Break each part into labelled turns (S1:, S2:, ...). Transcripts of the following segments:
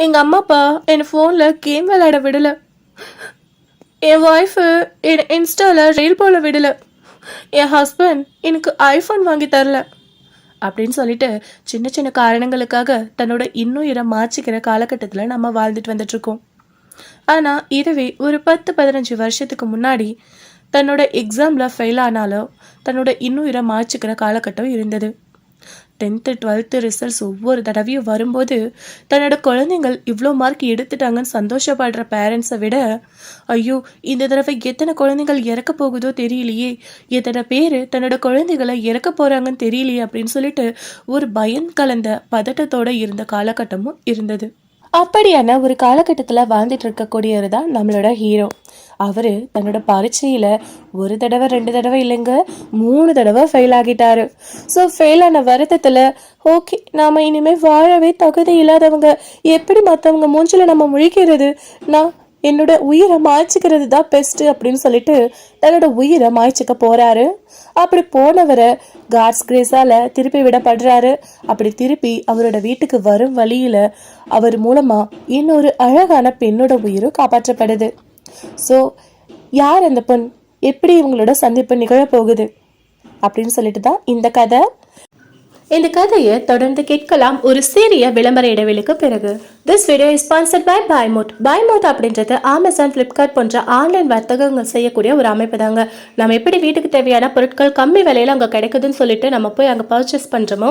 S1: எங்கள் அம்மா அப்பா என் ஃபோனில் கேம் விளையாட விடலை. என் ஒய்ஃபு என் இன்ஸ்டாவில் ரீல் போல விடலை. என் ஹஸ்பண்ட் எனக்கு ஐஃபோன் வாங்கி தரல அப்படின்னு சொல்லிட்டு சின்ன சின்ன காரணங்களுக்காக தன்னோட இன்னுயிரை மாற்றிக்கிற காலகட்டத்தில் நம்ம வாழ்ந்துட்டு வந்துட்ருக்கோம். ஆனால் இதுவே ஒரு 10-15 வருஷத்துக்கு முன்னாடி தன்னோட எக்ஸாமில் ஃபெயில் ஆனாலும் தன்னோட இன்னுயிரை மாற்றிக்கிற காலகட்டம் இருந்தது. 10th 12th ரிசல்ட்ஸ் ஒவ்வொரு தடவையும் வரும்போது தன்னோட குழந்தைங்கள் இவ்வளோ மார்க் எடுத்துட்டாங்கன்னு சந்தோஷப்படுற பேரண்ட்ஸை விட, ஐயோ இந்த தடவை எத்தனை குழந்தைகள் இறக்க போகுதோ தெரியலையே, எத்தனை பேர் தன்னோட குழந்தைகளை இறக்க போகிறாங்கன்னு தெரியலையே அப்படின்னு சொல்லிட்டு ஒரு பயம் கலந்த பதட்டத்தோடு இருந்த காலகட்டமும் இருந்தது. அப்படியான ஒரு காலகட்டத்தில் வாழ்ந்துட்டு இருக்கக்கூடியவர் தான் நம்மளோட ஹீரோ. அவர் தன்னோட பரீட்சையில் ஒரு தடவை 2 தடவை இல்லைங்க 3 தடவை ஃபெயில் ஆகிட்டாரு. ஸோ ஃபெயில் ஆன வருத்தத்தில் ஓகே நாம் இனிமேல் வாழவே தகுதி இல்லாதவங்க, எப்படி மற்றவங்க மூஞ்சில் நம்ம முழிக்கிறது, நான் என்னோட உயிரை மாய்ச்சிக்கிறது தான் பெஸ்ட்டு அப்படின்னு சொல்லிட்டு தன்னோட உயிரை மாய்ச்சிக்க போகிறாரு. அப்படி போனவரை காட்ஸ் கிரேஸால் திருப்பி விடப்படுறாரு. அப்படி திருப்பி அவரோட வீட்டுக்கு வரும் வழியில் அவர் மூலமாக இன்னொரு அழகான பெண்ணோட உயிரும் காப்பாற்றப்படுது. ஸோ யார் அந்த பெண், எப்படி இவங்களோட சந்திப்பு நிகழப்போகுது அப்படின்னு சொல்லிட்டு தான் இந்த கதை. இந்த கதையை தொடர்ந்து கேட்கலாம் ஒரு சிறிய விளம்பர இடைவெளிக்கு பிறகு. This video is sponsored by பைமோட். பைமோட் அப்படின்றது அமேசான், ஃப்ளிப்கார்ட் போன்ற ஆன்லைன் வர்த்தகங்கள் செய்யக்கூடிய ஒரு அமைப்பு தாங்க. நம்ம எப்படி வீட்டுக்கு தேவையான பொருட்கள் கம்மி விலையில் அங்கே கிடைக்குதுன்னு சொல்லிட்டு நம்ம போய் அங்கே பர்ச்சேஸ் பண்ணுறோமோ,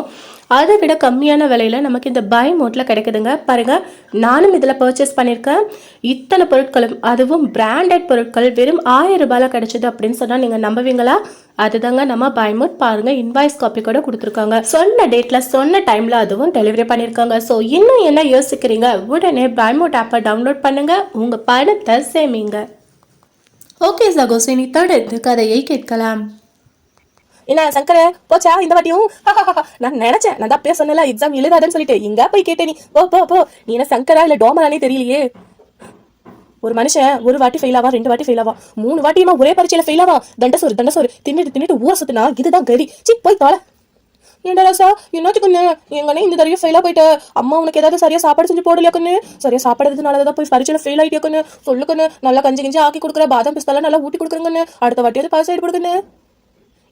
S1: அதை விட கம்மியான விலையில் நமக்கு இந்த பைமோட்டில் கிடைக்குதுங்க. பாருங்கள், நானும் இதில் பர்ச்சேஸ் பண்ணியிருக்கேன். இத்தனை பொருட்களும், அதுவும் பிராண்டட் பொருட்கள் வெறும் 1000 ரூபாயில் கிடைச்சிது அப்படின்னு சொன்னால் நீங்கள் நம்புவீங்களா? அதுதாங்க நம்ம பைமோட். பாருங்க, இன்வாய்ஸ் காப்பி கூட கொடுத்துருக்காங்க. சொன்ன டேட்ல சொன்ன டைம்ல அதுவும் டெலிவரி பண்ணிருக்காங்க. ஸோ இன்னும் என்ன யோசிக்கிறீங்க? உடனே பைமோட் ஆப்பை டவுன்லோட் பண்ணுங்க, உங்க பணத்தை சேமிங்க. ஓகே சகோசினி, தொடர்ந்து கதையை கேட்கலாம். என்ன சங்கர போச்சா இந்த வாட்டியும்? நான் நினைச்சேன், நான் தான் அப்பயே சொன்னல எக்ஸாம் எழுதாதுன்னு சொல்லிட்டு. எங்க போய் கேட்டே நீ? போ போ போ. நீ என்ன சங்கரா இல்ல டோமரானே தெரியலையே. ஒரு மனுஷன் ஒரு வாட்டி ஃபெயில் ஆவா, 2 வாட்டி ஃபெயில் ஆவா, 3 வாட்டியுமா ஒரே பரீட்சையில ஃபெயில் ஆவா. தண்டசோறு தின்னுட்டு ஊரை சுத்தினா இதுதான் கதி. சி போய் தோல. ஏண்டா ராசா, என்னத்துக்குன்னு எங்கனே இந்த தடவை ஃபெயிலா போயிட்ட? அம்மா உனக்கு ஏதாவது சரியா சாப்பாடு செஞ்சு போடலையா கண்ணு? சரியா சாப்பிடுறதுனாலதான் போய் பரீட்சையில ஃபெயில் ஆயிட்டியா கண்ணு? சொல்லுக்கண்ணு, நல்லா கஞ்சி கிஞ்சி ஆக்கி கொடுக்குற, பாதாம் பிஸ்தாலாம் நல்லா ஊட்டி கொடுக்குறங்கண்ணு. அடுத்த வாட்டியாவது பாஸ் ஆயிட்டு கொடுக்குன்னு.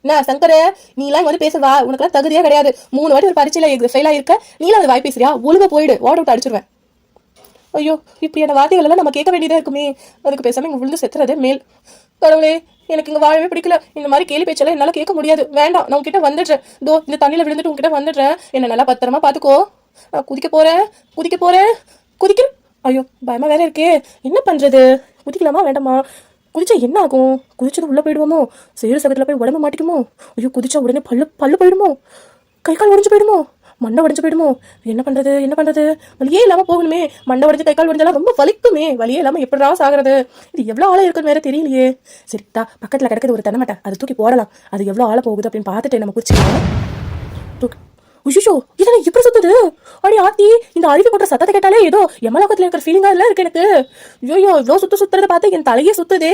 S1: என்ன சங்கர, நீ எல்லாம் வந்து பேசுவா? உனக்குலாம் தகுதியா கிடையாது. 3 வாட்டி ஒரு பரீட்சையில ஃபெயில் ஆயிருக்க, நீலாம் அது வாய் பேசுறியா? ஒழுங்கா போயிடு, ஓட விட்டு அடிச்சிருவேன். ஐயோ, இப்படியான வார்த்தைகள் எல்லாம் நம்ம கேட்க வேண்டியதா இருக்குமே. அதுக்கு பேசாம இங்க விழுந்து செத்துறதே மேல். கடவுளே, எனக்கு இங்க வாழவே பிடிக்கல. இந்த மாதிரி கேலி பேச்செல்லாம் என்னால கேட்க முடியாது. வேண்டாம், நான் உங்ககிட்ட வந்துடுறேன். தோ இந்த தண்ணியில விழுந்துட்டு உங்ககிட்ட வந்துடுறேன். என்ன நல்லா பத்திரமா பாத்துக்கோ. நான் குதிக்க போறேன். ஐயோ, பயமா வேற இருக்கே. என்ன பண்றது? குதிக்கலாமா வேண்டாமா? குதிச்சா என்ன ஆகும்? குதிச்சது உள்ள போயிடுவோமோ? சேரு சகத்துல போய் உடம்பு மாட்டிக்குமோ? ஐயோ, குதிச்சா உடனே பல்லு போயிடுமோ? கை கால் உடஞ்சு போயிடுமோ? மண்டை உடஞ்சு போயிடுமோ? என்ன பண்றது? வலியே இல்லாம போகணுமே. மண்டை உடஞ்சு கை கால் உடஞ்செல்லாம் ரொம்ப வலிக்குமே. வலியே இல்லாம எப்படிடா சாகிறது? இது எவ்வளவு ஆழம் இருக்குன்னு வேற தெரியலையே. சரிட்டா, பக்கத்துல கிடக்குது ஒரு தென்னமட்டை, அது தூக்கி போடலாம். அது எவ்வளவு ஆழம் போகுது அப்படின்னு பார்த்துட்டு நம்ம குடிச்சுக்கலாம். உஷோ, இதெல்லாம் எப்படி சுத்துது? அடி ஆத்தி, இந்த அருவி கொட்டுற சத்தத்தை கேட்டாலே ஏதோ எமலோகத்துல இருக்கிற ஃபீலிங்கா எல்லாம் இருக்கு எனக்கு. ஐயோ, இவ்வளோ சுத்துறத பார்த்து என் தலையே சுத்துதே.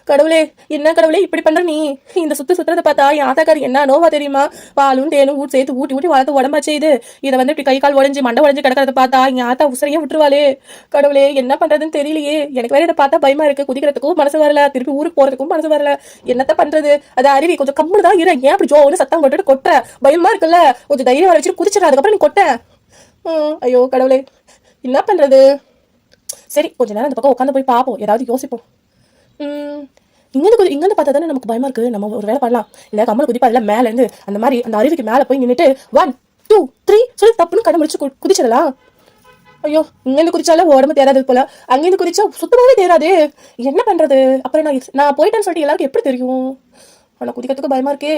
S1: கடவுளே, என்ன கடவுளே இப்படி பண்ற நீ? இந்த சுத்துறத பார்த்தா என் ஆத்தாக்காரி என்ன நோவா தெரியுமா? பாலும் தேனும் சேர்த்து ஊட்டி வளர்த்து உடம்பாச்சு இது. இதை வந்து இப்படி கை கால் உடஞ்சு மண்டை உடஞ்சு கிடக்கிறத பார்த்தா என் ஆத்தா உசரையே விட்டுருவாளே. கடவுளே, என்ன பண்றதுன்னு தெரியலையே. எனக்கு வேற இதை பார்த்தா பயமா இருக்கு. குதிக்கிறதுக்கும் மனசு வரல, திருப்பி ஊருக்கு போறதுக்கும் மனசு வரல. என்னத்த பண்றது? அது அருவி கொஞ்சம் கம்முன்னு தான் இரு. ஏன் அப்படி ஜோன்னு சத்தம் கொட்டுட்டு கொட்டுற? பயமா இருக்குல்ல, கொஞ்சம் தைரியம் வர வச்சுட்டு குதிச்சிடற, அதுக்கப்புறம் நீ கொட்ட. ஐயோ கடவுளே, என்ன பண்றது? சரி, கொஞ்ச நேரம் இந்த பக்கம் உட்காந்து போய் பார்ப்போம், ஏதாவது யோசிப்போம். இங்கிருந்து பார்த்தா தானே நமக்கு பயமா இருக்கு. நம்ம ஒரு வேலை பண்ணலாம். இல்ல கம்மல குதிப்பா, இல்ல மேல இருந்து அந்த மாதிரி அந்த அருவிக்கு மேல போய் நின்றுட்டு 1 2 3 சொல்லி தப்புன்னு கடை முடிச்சு குதிச்சிடலாம். ஐயோ, இங்கிருந்து குதிச்சாலும் உடம்பு தேராது போல, அங்கிருந்து குதிச்சா சுத்தமாவே தேராது. என்ன பண்றது? அப்புறம் நான் போயிட்டேன்னு சொல்லிட்டு எல்லாருக்கும் எப்படி தெரியும்? ஆனா குதிக்கிறதுக்கு பயமா இருக்கே.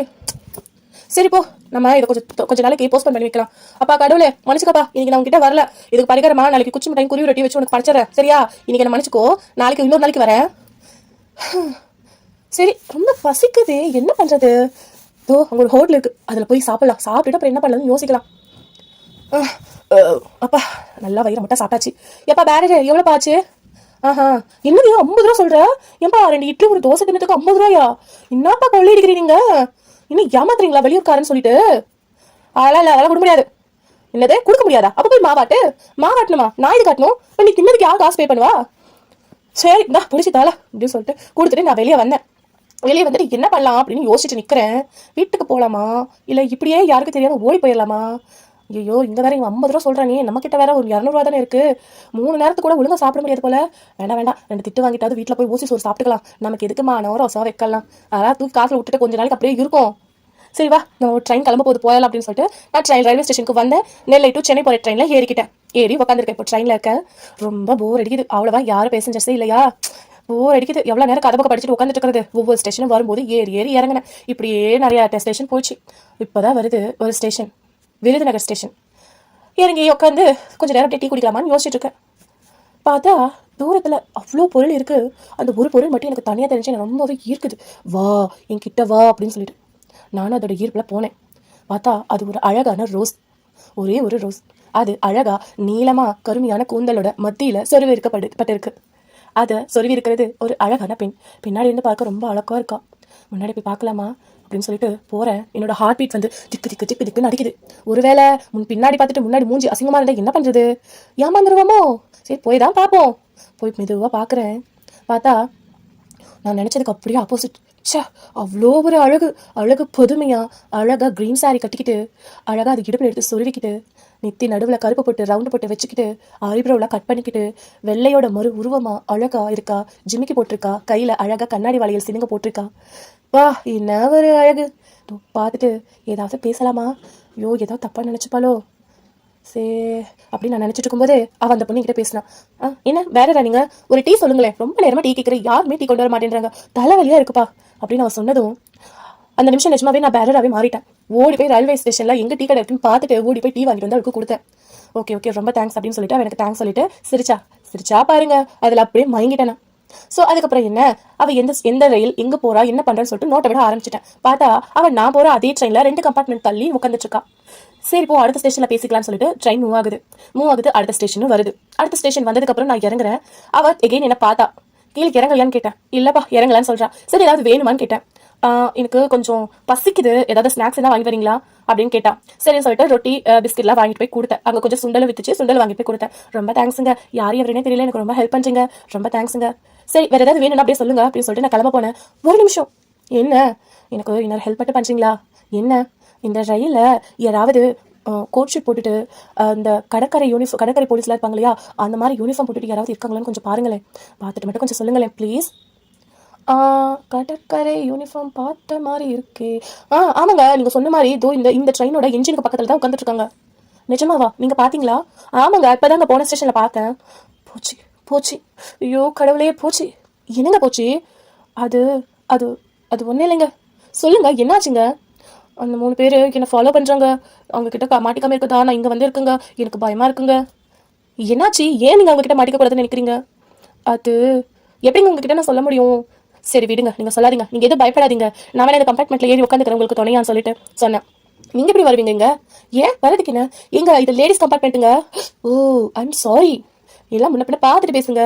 S1: சரி போ, நம்ம இதை கொஞ்சம் நாளைக்கு போஸ்ட்போன் பண்ணி வைக்கலாம். அப்பா கடவுளே மன்னிச்சுக்கப்பா, இன்னைக்கு நான் உங்ககிட்ட வரல. இதுக்கு பரிகாரமா நாளைக்கு குச்சி மிட்டாய் குருவி ரொட்டி வச்சு உனக்கு படைச்சிடறேன், சரியா? இன்னைக்கு என்ன மன்னிச்சுக்கோ, நாளைக்கு இன்னொரு நாளைக்கு வரேன். சரி, ரொம்ப பசிக்குது, என்ன பண்றது? தோ அங்க ஒரு ஹோட்டல் இருக்கு, அதுல போய் சாப்பிடலாம். சாப்பிட்டுட்டு அப்புறம் என்ன பண்ணலாம்னு யோசிக்கலாம். அப்பா நல்லா வயிறு மட்டும் சாப்பிட்டாச்சு. எப்பா பேரேஜ் எவ்வளோ பாச்சு? என்னது 50 ரூபா சொல்ற? ஏன்பா 2 இட்லி ஒரு தோசை தின்னத்துக்கு 50 ரூபாயா? என்னப்பா கொள்ளை அடிக்கிறீங்க? இன்னும் ஏமாத்துறீங்களா வெளியூர்காரன்னு சொல்லிட்டு? அதெல்லாம் இல்லை, அதெல்லாம் கொடுக்க முடியாது. என்னது கொடுக்க முடியாதா? அப்ப போய் மாவாட்டணுமா? நான் இது காட்டணும்? இப்ப நீ தின்னதுக்கு யார் காசு பே பண்ணுவா? சரி இந்தா பிடிச்சி தாள அப்படின்னு சொல்லிட்டு கொடுத்துட்டு நான் வெளியே வந்தேன். வெளியே வந்துட்டு என்ன பண்ணலாம் அப்படின்னு யோசிச்சுட்டு நிக்கிறேன். வீட்டுக்கு போலாமா இல்ல இப்படியே யாருக்கு தெரியாம ஓடி போயிடலாமா? ஐயோ இந்த வேற இவன் 50 ரூபா சொல்றானே, நம்ம கிட்ட வேற ஒரு 200 ரூபா தானே இருக்கு. 3 நேரத்துக்கு கூட ஒழுங்கா சாப்பிட முடியாது போல. வேண்டாம் வேண்டாம், 2 திட்டு வாங்கிட்டாவது வீட்டுல போய் ஊசி சோறு சாப்பிட்டுக்கலாம். நமக்கு எதுக்குமா ரசம் வைக்கலாம், அதான் தூக்கி காசுல விட்டுட்டு கொஞ்ச நாளைக்கு அப்படியே இருக்கும். சரி வா, நம்ம ட்ரெயின் கிளம்ப போது போயலாம் அப்படின்னு சொல்லிட்டு நான் ரயில்வே ஸ்டேஷனுக்கு வந்தேன். நெல்லை டு சென்னை போகிற ட்ரெயினில் ஏறிக்கிட்டேன். ஏறி உட்காந்துருக்கேன். இப்போ ட்ரெயினில் இருக்கேன். ரொம்ப போர் அடிக்குது. அவ்வளோவா யாரும் பேசஞ்சர்ஸே இல்லையா? போர் அடிக்குது. எவ்வளோ நேரம் கதை பக்கம் படிச்சுட்டு உட்காந்துட்டு இருக்கிறது. ஒவ்வொரு ஸ்டேஷனும் வரும்போது ஏறி ஏறி இறங்கினேன். இப்படியே நிறைய ஸ்டேஷன் போச்சு. இப்போதான் வருது ஒரு ஸ்டேஷன், விருதுநகர் ஸ்டேஷன். இறங்கி உட்காந்து கொஞ்சம் நேரம் அப்படியே டீ குடிக்கலாமான்னு யோசிச்சுட்டு இருக்கேன். பார்த்தா தூரத்தில் அவ்வளோ பொருள் இருக்குது. அந்த ஒரு பொருள் மட்டும் எனக்கு தனியாக தெரிஞ்சு எனக்கு ரொம்பவே ஈர்க்குது. வா என்கிட்ட வா அப்படின்னு சொல்லிட்டு நானும் அதோட ஈர்ப்பில் போனேன். பார்த்தா அது ஒரு அழகான ரோஸ். ஒரே ஒரு ரோஸ். அது அழகா நீளமாக கருமையான கூந்தலோட மத்தியில் சொருவி இருக்கப்பட்டிருக்கு. அதை சொருவி இருக்கிறது ஒரு அழகான பெண். பின்னாடி இருந்து பார்க்க ரொம்ப அழகா இருக்கா. முன்னாடி போய் பார்க்கலாமா அப்படின்னு சொல்லிட்டு போகிறேன். என்னோட ஹார்ட் பீட் வந்து திக்கு திக்கு திக்கு திக்குன்னு அடிக்குது. ஒருவேளை பின்னாடி பார்த்துட்டு முன்னாடி மூஞ்சி அசிங்கமாக இருந்தால் என்ன பண்ணுறது? ஏமாந்துருவோமோ? சரி போய் தான் பார்ப்போம். போய் மெதுவாக பார்க்குறேன். பார்த்தா நான் நினச்சதுக்கு அப்படியே ஆப்போசிட். ச்சே, அவ்வளோ ஒரு அழகு பொதுமையா அழகாக க்ரீன் சாரி கட்டிக்கிட்டு அழகாக அது இடுப்பில் எடுத்து சொருவிக்கிட்டு நெத்தி நடுவில் கருப்பு போட்டு ரவுண்டு போட்டு வச்சுக்கிட்டு ஐப்ரோவில் கட் பண்ணிக்கிட்டு வெள்ளையோட மறு உருவமா அழகா இருக்கா. ஜிமிக்கி போட்டிருக்கா. கையில் அழகாக கண்ணாடி வளையல் சினுங்க போட்டிருக்கா. வா என்ன ஒரு அழகு. பார்த்துட்டு ஏதாவது பேசலாமா? ஐயோ ஏதாவது தப்பாக நினச்சிப்பாலோ சே அப்படின்னு நான் நினச்சிட்டு இருக்கும்போது அவள் அந்த பொண்ணு கிட்ட பேசினான். என்ன வேற நீங்கள் ஒரு டீ சொல்லுங்களேன், ரொம்ப நேரமாக டீ கேட்குறேன், யாருமே டீ கொண்டு வர மாட்டேன்றாங்க, தலைவலியாக இருக்குப்பா அப்படின்னு அவன் சொன்னதும் அந்த நிமிஷம் நிஜமாவே நான் பேரராகவே மாறிட்டேன். ஓடி போய் ரயில்வே ஸ்டேஷனில் எங்கே டீ கடை இருக்குன்னு பார்த்துட்டு ஓடி போய் டீ வாங்கிட்டு வந்து அவளுக்கு கொடுத்தேன். ஓகே ரொம்ப தேங்க்ஸ் அப்படின்னு சொல்லிட்டு அவன் எனக்கு தேங்க்ஸ் சொல்லிட்டு சிரிச்சா பாருங்க. அதில் அப்படியே மயங்கிட்டேன். ஸோ அதுக்கப்புறம் என்ன, அவள் எந்த ரயில் எங்கே போகிறா என்ன பண்ணுறான்னு சொல்லிட்டு நோட்டை விட ஆரம்பிச்சிட்டேன். பார்த்தா அவன் நான் போகிற அதே ட்ரெயினில் 2 கம்பார்ட்மெண்ட் தள்ளி உட்காந்துட்டு இருக்கா. சரி இப்போ அடுத்த ஸ்டேஷனில் பேசிக்கலாம்னு சொல்லிட்டு ட்ரெயின் மூவ் ஆகுது. அடுத்த ஸ்டேஷனும் வருது. அடுத்த ஸ்டேஷன் வந்ததுக்கப்புறம் நான் இறங்குறேன். அவள் எகைன் என்ன பார்த்தா. கீழே இறங்கலையான்னு கேட்டேன். இல்லைப்பா இறங்கலான்னு சொல்கிறா. சரி ஏதாவது வேணுமான்னு கேட்டேன். எனக்கு கொஞ்சம் பசிக்குது, ஏதாவது ஸ்நாக்ஸ் எதாவது வாங்கி வரீங்களா அப்படின்னு கேட்டான். சரின்னு சொல்லிட்டு ரொட்டி பிஸ்கெட்லாம் வாங்கிட்டு போய் கொடுத்தேன். அங்கே கொஞ்சம் சுண்டல் வித்துச்சு, சுண்டல் வாங்கிட்டு போய் கொடுத்தேன். ரொம்ப தேங்க்ஸுங்க, யார் எவருனே தெரியல, எனக்கு ரொம்ப ஹெல்ப் பண்ணுறீங்க, ரொம்ப தேங்க்ஸுங்க. சரி வேறு ஏதாவது வேணும்னா அப்படியே சொல்லுங்க அப்படின்னு சொல்லிட்டு நான் கிளம்ப போனேன். ஒரு நிமிஷம், என்ன எனக்கு இன்னொரு ஹெல்ப் மட்டும் பண்ணுறீங்களா? என்ன இந்த ரயிலில் யாராவது கோட் ஷூட் போட்டுட்டு இந்த கடற்கரை போலீஸ்லாம் இருப்பாங்க இல்லையா, அந்த மாதிரி யூனிஃபார்ம் போட்டுட்டு யாராவது இருக்காங்களான்னு கொஞ்சம் பாருங்களேன். பார்த்துட்டு மட்டும் கொஞ்சம் சொல்லுங்களேன் ப்ளீஸ். கடற்கரை யூனிஃபார்ம் பார்த்த மாதிரி இருக்கே. ஆமாங்க, நீங்கள் சொன்ன மாதிரி இதோ இந்த ட்ரெயினோட என்ஜினுக்கு பக்கத்தில் தான் உட்காந்துட்ருக்காங்க. நிஜமாவா? நீங்கள் பார்த்தீங்களா? ஆமாங்க, இப்போ தாங்க போன ஸ்டேஷனில் பார்த்தேன். போச்சு ஐயோ கடவுளே போச்சு. என்னங்க போச்சு? அது அது அது ஒன்றும் இல்லைங்க. சொல்லுங்க என்னாச்சுங்க? அந்த 3 பேர் என்னை ஃபாலோ பண்ணுறாங்க. அவங்கக்கிட்ட மாட்டிக்காமல் இருக்குதா? நான் இங்கே வந்து இருக்குங்க, எனக்கு பயமாக இருக்குங்க. என்னாச்சு? ஏன் நீங்கள் அவங்கக்கிட்ட மாட்டிக்கக்கூடாதுன்னு நினைக்கிறீங்க? அது எப்படிங்க உங்ககிட்ட நான் சொல்ல முடியும்? சரி விடுங்க, நீங்கள் சொல்லாதீங்க, நீங்கள் எதுவும் பயப்படாதீங்க, நான் வேணா இந்த கம்பார்ட்மெண்ட்டில் ஏறி உட்காந்துக்கிறேன் உங்களுக்கு துணையான்னு சொல்லிட்டு சொன்னேன். நீங்கள் எப்படி வருவீங்க இங்கே? ஏன் வரதுக்கு என்ன? எங்க இது லேடிஸ் கம்பார்ட்மெண்ட்டுங்க. ஓ ஐம் சாரி, எல்லாம் முன்ன பின்ன பார்த்துட்டு பேசுங்க.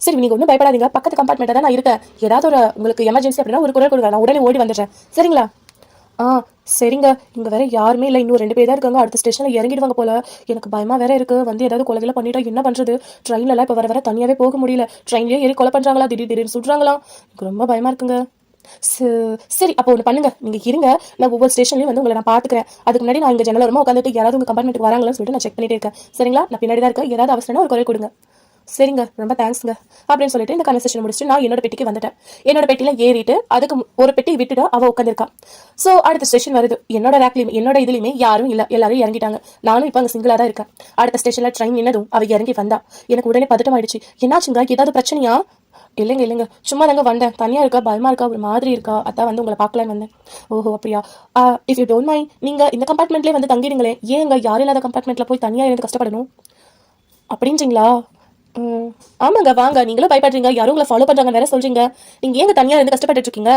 S1: சரி நீங்கள் ஒன்றும் பயப்படாதீங்க, பக்கத்து கம்பார்ட்மெண்ட்டாக தான் நான் இருக்கேன். ஏதாவது உங்களுக்கு எமர்ஜென்சி அப்படின்னா ஒரு குரல் கொடுங்க, நான் உடனே ஓடி வந்துடுறேன். சரிங்களா? சரிங்க. இங்கே வேற யாருமே இல்லை, இன்னும் 2 பேர் தான் இருக்காங்க. அடுத்த ஸ்டேஷனில் இறங்கிடுவாங்க போல. எனக்கு பயமாக வேற இருக்குது. வந்து ஏதாவது கொலைகளை பண்ணிட்டா என்ன பண்ணுறது? ட்ரெயின்லலாம் இப்போ வர தனியாகவே போக முடியல. ட்ரெயின்லேயே ஏறி கொலை பண்ணுறாங்களா, திடீர்னு சுடுறாங்களாம். எனக்கு ரொம்ப பயமாக இருக்குங்க. சரி அப்போ ஒன்று பண்ணுங்க, நீங்கள் இருங்க, நான் ஒவ்வொரு ஸ்டேஷன்லையும் வந்து உங்களை நான் பார்த்துக்கிறேன். அதுக்கு முன்னாடி நான் இங்கே ஜன்னலோரமாக உட்காந்துட்டு யாராவது உங்கள் கம்பார்ட்மெண்ட்டுக்கு வராங்களான்னு சொல்லிட்டு நான் செக் பண்ணிட்டே இருக்கேன். சரிங்களா? நான் பின்னாடி தான் இருக்கேன். ஏதாவது அவசரம்னா ஒரு குரல் கொடுங்க. சரிங்க ரொம்ப தேங்க்ஸுங்க அப்படின்னு சொல்லிட்டு இந்த கன்வர்சேஷன் முடிச்சுட்டு நான் என்னோட பெட்டிக்கு வந்துட்டேன். என்னோட பெட்டியில் ஏறிட்டு அதுக்கு ஒரு பெட்டி விட்டுட்டு அவள் உட்காந்துருக்கா. ஸோ அடுத்த ஸ்டேஷன் வருது. என்னோட ரேக்லையும் என்னோட இதுலையுமே யாரும் இல்லை, எல்லாரும் இறங்கிட்டாங்க. நானும் இப்போ அங்கே சிங்கிளாக தான் இருக்கேன். அடுத்த ஸ்டேஷனில் ட்ரெயின் நின்னதும் அவள் இறங்கி வந்தா. எனக்கு உடனே பதட்டம் ஆயிடுச்சு. என்னாச்சுங்க, ஏதாவது பிரச்சனையா? இல்லைங்க சும்மா தாங்க வந்தேன், தனியாக இருக்கா, பயமாக இருக்கா, ஒரு மாதிரி இருக்கா, அதான் வந்து உங்களை பார்க்கலான்னு வந்தேன். ஓஹோ அப்படியா? இஃப் யூ டோன்ட் மைண்ட் நீங்கள் இந்த கம்பார்ட்மெண்ட்லேயே வந்து தங்கிடுங்களேன். ஏங்க யாரும் இல்லாத கம்பார்ட்மெண்ட்டில் போய் தனியாக இருந்து கஷ்டப்படணும் அப்படின்றீங்களா? ஆமாங்க வாங்க, நீங்களும் பயப்படுறீங்க, யாரும் உங்களை ஃபாலோ பண்ணுறாங்க வேற சொல்கிறீங்க, நீங்கள் ஏங்க தனியாக இருந்து கஷ்டப்பட்டு இருக்கீங்க?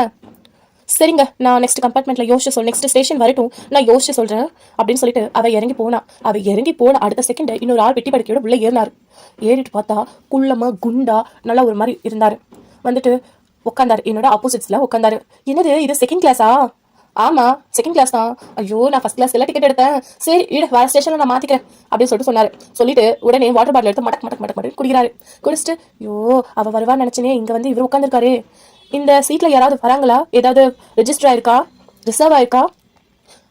S1: சரிங்க, நான் நெக்ஸ்ட் கம்பார்ட்மெண்ட்டில் யோசிச்சு நெக்ஸ்ட் ஸ்டேஷன் வரட்டும், நான் யோசிச்சு சொல்கிறேன் அப்படின்னு சொல்லிட்டு அவள் இறங்கி போனா அடுத்த செகண்ட் இன்னொரு ஆள் பெட்டி படுக்கையோட உள்ளே ஏறிட்டு பார்த்தா குள்ளமாக குண்டா நல்லா ஒரு மாதிரி இருந்தார். வந்துட்டு உட்காந்தாரு, என்னோட ஆப்போசிட்ஸில் உட்காந்தாரு. என்னது இது செகண்ட் கிளாஸா? ஆமா, செகண்ட் கிளாஸ் தான். ஐயோ, நான் ஃபர்ஸ்ட் கிளாஸ் எல்லாம் டிக்கெட் எடுத்தேன். சரி இட வேற ஸ்டேஷன்ல நான் மாத்திக்கிறேன் அப்படின்னு சொல்லிட்டு சொன்னாரு. சொல்லிட்டு உடனே வாட்டர் பாட்டில் எடுத்து மடக் மடக் மடக் மடக் குடிக்கிறாரு. குடிச்சிட்டு ஐயோ அவ வருவான்னு நினைச்சனே, இங்க வந்து இவர் உட்காந்துருக்காரு. இந்த சீட்ல யாராவது வராங்களா, ஏதாவது ரெஜிஸ்டர் ஆயிருக்கா, ரிசர்வ் ஆயிருக்கா?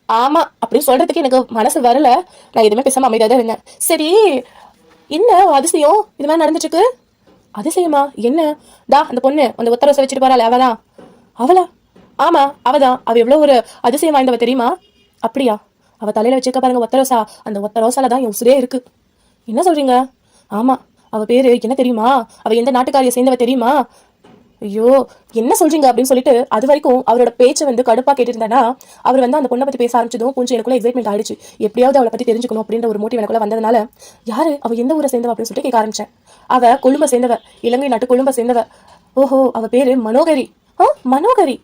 S1: ஆமா அப்படின்னு சொல்றதுக்கு எனக்கு மனசு வரல. நான் எதுவுமே பேசாம அமைதியாக தான் இருந்தேன். சரி என்ன அதிசயம் இது மாதிரி நடந்துட்டு இருக்கு? அதிசயமா என்ன? டா அந்த பொண்ணு அந்த ஒத்த ரோசை வச்சுட்டு போறாள் அவதான். அவளா? ஆமா அவதான். அவ எவ்வளவு ஒரு அதிசயம் வாய்ந்தவ தெரியுமா? அப்படியா? அவ தலையில வச்சிருக்க பாருங்க ஒத்த ரோசா, அந்த ஒத்த ரோசால தான் என் உசுரே இருக்கு. என்ன சொல்றீங்க? ஆமா, அவ பேரு என்ன தெரியுமா? அவ எந்த நாட்டுக்காரியை சேர்ந்தவ தெரியுமா? ஐயோ என்ன சொல்றீங்க அப்படின்னு சொல்லிட்டு அது வரைக்கும் அவரோட பேச்சை வந்து கடுப்பா கேட்டுருந்தேன்னா, அவர் வந்து அந்த பொண்ணை பத்தி பேச ஆரம்பிச்சதும் கொஞ்சம் எனக்குள்ள எக்ஸைட்மெண்ட் ஆயிடுச்சு. எப்படியாவது அவளை பத்தி தெரிஞ்சுக்கணும் அப்படின்ற ஒரு மோட்டிவ் எனக்குள்ள வந்ததுனால, யாரு அவ எந்த ஊரை சேர்ந்தவ அப்படின்னு சொல்லிட்டு கேட்க ஆரம்பிச்சேன். அவ கொழும்பை சேர்ந்தவ, இலங்கை நாட்டு கொழும்பை சேர்ந்தவ. ஓஹோ, அவ பேரு மனோகரி. மனோகரி.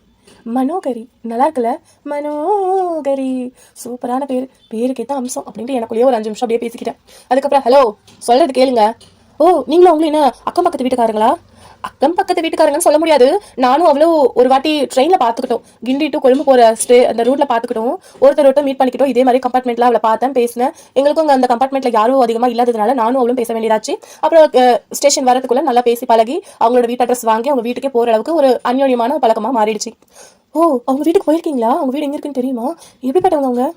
S1: மனோகரி நல்லா இருக்குல்ல? மனோகரி சூப்பரான பேரு, பேருக்கு ஏத்த அம்சம் அப்படின்ட்டு எனக்குள்ளேயே ஒரு 5 நிமிஷம் அப்படியே பேசிக்கிட்டேன். அதுக்கப்புறம் ஹலோ சொல்றது கேளுங்க. ஓ நீங்களும் அவங்களும் என்ன அக்கம் பக்கத்து வீட்டுக்காரங்களா? அக்கம் பக்கத்து வீட்டுக்காரங்கன்னு சொல்ல முடியாது. நானும் அவ்வளோ ஒரு வாட்டி ட்ரெயினில் பார்த்துக்கிட்டோம், கிண்டி டு கொழும்பு போகிற அந்த ரூட்டில் பார்த்துக்கிட்டோம். ஒருத்தர் மீட் பண்ணிக்கிட்டோம். இதே மாதிரி கம்பார்ட்மெண்ட்டில் அவளை பார்த்தேன், பேசினேன். எங்களுக்கும் அந்த கம்பார்ட்மெண்ட்டில் யாரும் அதிகமாக இல்லாததுனால நானும் அவளும் பேச வேண்டியதாச்சு. அப்புறம் ஸ்டேஷன் வரதுக்குள்ளே நல்லா பேசி பழகி அவங்களோட வீட்டு அட்ரஸ் வாங்கி அவங்க வீட்டுக்கே போகிற அளவுக்கு ஒரு அந்யோன்யமான பழக்கமாக மாறிடுச்சு. ஓ அவங்க வீட்டுக்கு போயிருக்கீங்களா? அவங்க வீடு எங்கே இருக்குன்னு தெரியுமா? எப்படிப்பட்டவங்க அவங்க?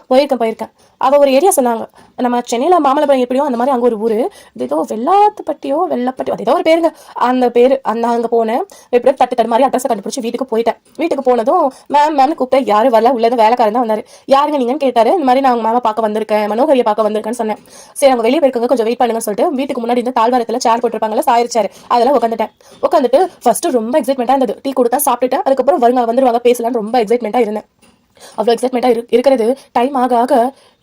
S1: போயிருக்கேன். அவள் ஒரு ஏரியா சொன்னாங்க. நம்ம சென்னையில் மாமல்லபுரம் எப்படியோ அந்த மாதிரி அங்கே ஒரு ஊர், இது ஏதோ வெள்ளாத்துப்பட்டியோ வெள்ளப்பட்டியோ அது ஏதோ ஒரு பேருங்க. அந்த பேர் அந்த அங்கே போனேன். எப்படியோ தட்டு மாதிரி அட்ரஸை கண்டுபிடிச்சி வீட்டுக்கு போயிட்டேன். வீட்டுக்கு போனதும் மேம்னு கூப்பிட்டேன். யாரும் வரல, உள்ளது வேலைக்காரன் தான் வந்தார். யாருங்க நீங்கன்னு கேட்டாரு. இந்த மாதிரி நான் மேமை பார்க்க வந்திருக்கேன், மனோகரியை பார்க்க வந்திருக்கேன்னு சொன்னேன். சரி அவங்க வெளியே போயிருக்காங்க, கொஞ்சம் வெயிட் பண்ணுங்கன்னு சொல்லிட்டு வீட்டுக்கு முன்னாடி இந்த தாழ்வாரத்தில் சேர் போட்டிருப்பாங்கல்ல, சாயிருச்சாரு, அதெல்லாம் உட்காந்துட்டு ஃபர்ஸ்ட் ரொம்ப எக்ஸைட்மெண்ட்டாக இருந்தது. டீ கொடுத்தா சாப்பிட்டுட்டேன். அதுக்கப்புறம் வந்துருவாங்க பேசலான்னு ரொம்ப எக்ஸைட்மெண்ட்டாக இருந்தேன். அவ்வளோ எக்ஸைட்மெண்ட்டாக இருக்கிறது. டைம் ஆக ஆக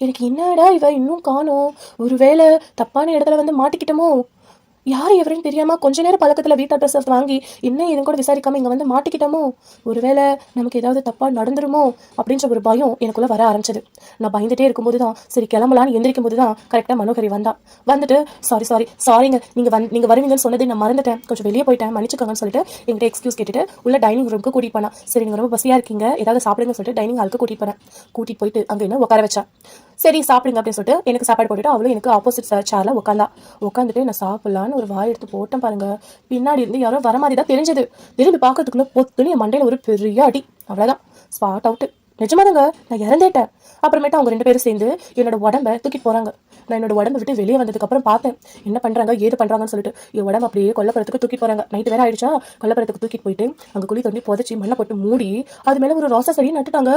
S1: எனக்கு என்னடா இவ இன்னும் காணோம், ஒருவேளை தப்பான இடத்துல வந்து மாட்டிக்கிட்டோமோ, யார் எவருன்னு தெரியாமல் கொஞ்ச நேரம் பழக்கத்தில் வீட்டு அட்ரஸ் வாங்கி இன்னும் எதுவும் கூட விசாரிக்காமல் இங்கே வந்து மாட்டிக்கிட்டோமோ, ஒருவேளை நமக்கு ஏதாவது தப்பாக நடந்துருமோ அப்படின்ற ஒரு பயம் எனக்குள்ளே வர ஆரம்பிச்சது. நான் பயந்துட்டே இருக்கும்போது தான் சரி கிளம்பலான்னு எந்திரிக்கும் போது தான் கரெக்டாக மனோகரி வந்துட்டு சாரிங்க நீங்கள் வருவீங்கன்னு சொன்னது நான் மறந்துட்டேன், கொஞ்சம் வெளியே போயிட்டேன், மன்னிச்சுக்கோங்கன்னு சொல்லிட்டு என்கிட்ட எக்ஸ்கியூஸ் கேட்டுட்டு உள்ள டைனிங் ரூமுக்கு கூட்டிட்டு போனா. சரி நீங்கள் ரொம்ப பசியாக இருக்கீங்க, ஏதாவது சாப்பிடுங்கன்னு சொல்லிட்டு டைனிங் ஹாலுக்கு கூட்டிட்டு போயிட்டு அங்கே என்ன உட்கார வச்சா. சரி சாப்பிடுங்க அப்படின்னு சொல்லிட்டு எனக்கு சாப்பாடு போட்டுட்டு அவளும் எனக்கு ஆப்போசிட் சேர்ல உட்காந்துட்டு நான் சாப்பிடலான்னு ஒரு வாய் எடுத்து போட்டேன் பாருங்க. பின்னாடி இருந்து யாரோ வர மாதிரி தான் தெரிஞ்சது. திரும்பி பார்க்கறதுக்குள்ள பொத்துன்னு என் மண்டையில ஒரு பெரிய அடி. அவ்வளவுதான், ஸ்பாட் அவுட். நிஜமாதாங்க, நான் இறந்தேட்டேன். அப்புறமேட்டு அவங்க 2 பேரும் சேர்ந்து என்னோட உடம்ப தூக்கிட்டு போறாங்க. நான் என்னோட உடம்பு விட்டு வெளியே வந்ததுக்கு அப்புறம் பார்த்தேன் என்ன பண்றாங்க ஏது பண்றாங்கன்னு சொல்லிட்டு. என் உடம்பு அப்படியே கொல்லப்புறத்துக்கு தூக்கிட்டு போறாங்க. நைட்டு வேற ஆயிடுச்சா, கொல்லப்புறத்துக்கு தூக்கிட்டு போயிட்டு அங்க குழி தோண்டி புதைச்சி மண்ணை போட்டு மூடி அது மேல ஒரு ரோசா செடி நட்டுட்டாங்க.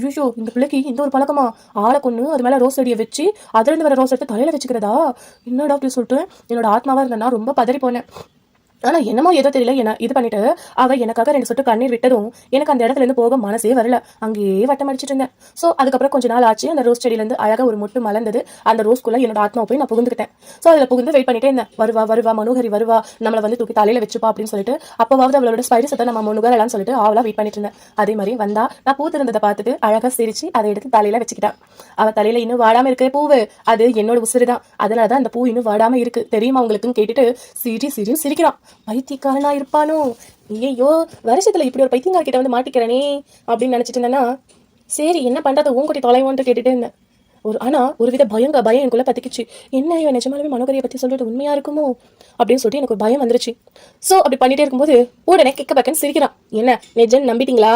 S1: ஐயோ இந்த பிள்ளைக்கு இந்த ஒரு பழக்கமா, ஆளை கொண்டு அது மேல ரோஸ் செடியை வச்சு அதுல இருந்து வர ரோஸ் எடுத்து தலையில வச்சுக்கிறதா, என்னடா அப்படின்னு சொல்லிட்டு என்னோட ஆத்மாவா இருந்தேன்னா ரொம்ப பதறி போனேன். ஆனா என்னமோ ஏதோ தெரியல, என்ன இது பண்ணிட்டு அவ எனக்காக 2 சொட்டு கண்ணீர் விட்டதும் எனக்கு அந்த இடத்துல இருந்து போக மனசே வரல. அங்கேயே வட்டம் அடிச்சிட்டு இருந்தேன். ஸோ அதுக்கப்புறம் கொஞ்ச நாள் ஆச்சு. அந்த ரோஸ் செடியில இருந்து அழகா ஒரு மொட்டு மலர்ந்தது. அந்த ரோஸ்குள்ள என்னோட ஆத்மா போய் நான் புகுந்துக்கிட்டேன். ஸோ அதில் புகுந்து வெயிட் பண்ணிட்டே இருந்தேன். வருவா மனோகரி வருவா, நம்மளை வந்து தூக்கி தலையில வச்சுப்பா அப்படின்னு சொல்லிட்டு. அப்போவாவது அவளோட ஸ்பைரஸை நம்ம முனுகரலான்னு சொல்லிட்டு அவளா வெயிட் பண்ணிட்டு இருந்தேன். அதே மாதிரி வந்தா நான் பூத்திருந்ததை பார்த்துட்டு அழகா சிரிச்சு அதை எடுத்து தலையில வச்சுக்கிட்டான். அவ தலையில இன்னும் வாடாம இருக்க பூவு, அது என்னோட உசுறு தான். அதனாலதான் அந்த பூ இன்னும் வாடாம இருக்கு தெரியுமா உங்களுக்குன்னு கேட்டுட்டு சிரின்னு சிரிக்கிறான். பைத்தியக்காரனா இருப்பானோ, ஐயோ வருஷத்துல இப்படி ஒரு பைத்தியக்கார கிட்ட வந்து மாட்டிக்கிறனே அப்படின்னு நினைச்சிட்டு இருந்தேன்னா, சரி என்ன பண்றது ஊங்குட்டி தொலைவோன்ட்டு கேட்டுட்டு இருந்தேன். ஒரு வித பயம் எனக்குள்ள பத்திக்கிச்சு. என்ன இவன் நிஜமாலுமே மனோகரியை பத்தி சொல்றது உண்மையா இருக்குமோ அப்படின்னு சொல்லிட்டு எனக்கு ஒரு பயம் வந்துருச்சு. ஸோ அப்படி பண்ணிட்டே இருக்கும்போது உடனே கிக்க பக்கன்னு சிரிக்கிறான். என்ன நிஜம் நம்பிட்டீங்களா?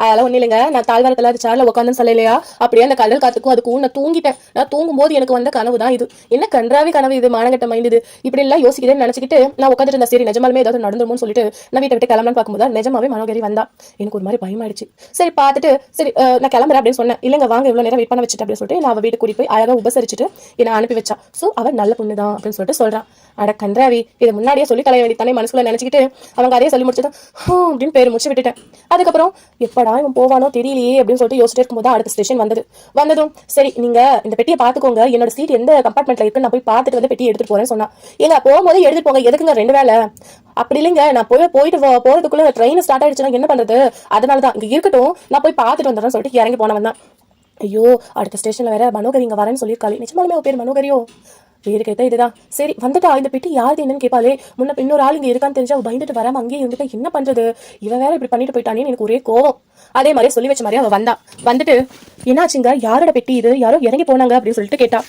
S1: அதெல்லாம் ஒன்றும் இல்லைங்க, நான் தாழ்வாரத்தில் அது சேர்ல உட்காந்துன்னு சொல்லலையா, அப்படியே அந்த கடல் காத்துக்கும் அதுக்கும் நான் தூங்கிட்டேன். நான் தூங்கும்போது எனக்கு வந்த கனவு தான் இது. என்ன கன்றாவி கனவு இது, மானகட்ட மைண்ட் இது, இப்படி எல்லாம் யோசிக்கிறேன்னு நினைச்சிக்கிட்டு நான் உட்காந்துட்டு இருந்தேன். சரி நிஜமாலுமே ஏதாவது நடந்துருமோன்னு சொல்லிட்டு நான் வீட்டை விட்டு கிளம்பலான்னு பார்க்கும்போது நிஜமாவே மனோகரி வந்தா. எனக்கு ஒரு மாதிரி பயமாயிடுச்சு. சரி பார்த்துட்டு சரி நான் கிளம்புறேன் அப்படின்னு சொன்னேன். இல்லைங்க வாங்க இவ்வளோ நேரம் வெயிட் பண்ண வச்சுட்டு அப்படின்னு சொல்லிட்டு நான் அவள் வீட்டு கூட்டி போய் அழகா உபசரிச்சுட்டு என்னை அனுப்பி வச்சா. ஸோ அவன் நல்ல பொண்ணு தான் அப்படின்னு சொல்லிட்டு சொல்றான். அட கன்றாவி, இதை முன்னாடியே சொல்லி தலைய வேண்டி தானே மனசுக்குள்ள நினைச்சிக்கிட்டு அவங்க அதையே சொல்லி முடிச்சது அப்படின்னு பேர் முடிச்சு விட்டுட்டேன். அதுக்கப்புறம் எப்படா இவன் போவானோ தெரியலையே அப்படின்னு சொல்லிட்டு யோசிச்சுட்டு இருக்கும்போது அடுத்த ஸ்டேஷன் வந்ததும் சரி நீங்க இந்த பெட்டியை பாத்துக்கோங்க, என்னோட சீட் எந்த கம்பார்ட்மெண்ட்ல இருக்கு நான் போய் பார்த்துட்டு வந்து பெட்டியை எடுத்துட்டு போறேன்னு சொன்னா. ஏங்க போகும்போது எடுத்துட்டு போங்க, எதுக்குங்க 2 வேலை? அப்படி இல்லைங்க, நான் போயிட்டு போறதுக்குள்ள ட்ரெயின் ஸ்டார்ட் ஆயிடுச்சுன்னா என்ன பண்றது, அதனாலதான் இங்க இருக்கட்டும் நான் போய் பார்த்துட்டு வந்துடுறேன்னு சொல்லிட்டு இறங்கி போனவன் தான். ஐயோ அடுத்த ஸ்டேஷன்ல வேற மனோகரி இங்க வரேன்னு சொல்லியிருக்காளே, நிஜமாலுமே பேர் மனோகரியோ? பேரு கேட்டா இதுதான். சரி வந்துட்டா, இந்த பெட்டி யாரு என்னன்னு கேட்பாளே, முன்ன இன்னொரு ஆள் இங்க இருக்கான்னு தெரிஞ்சா அவ பயந்துட்டு வராம அங்கேயே இருந்துட்டு என்ன பண்றது, இவன் வேற இப்படி பண்ணிட்டு போயிட்டானே எனக்கு ஒரே கோவம். அதே மாதிரி சொல்லி வச்ச மாதிரி அவ வந்தா. வந்துட்டு என்னாச்சுங்க, யாரோட பெட்டி இது, யாரோ இறங்கி போனாங்க அப்படின்னு சொல்லிட்டு கேட்டா.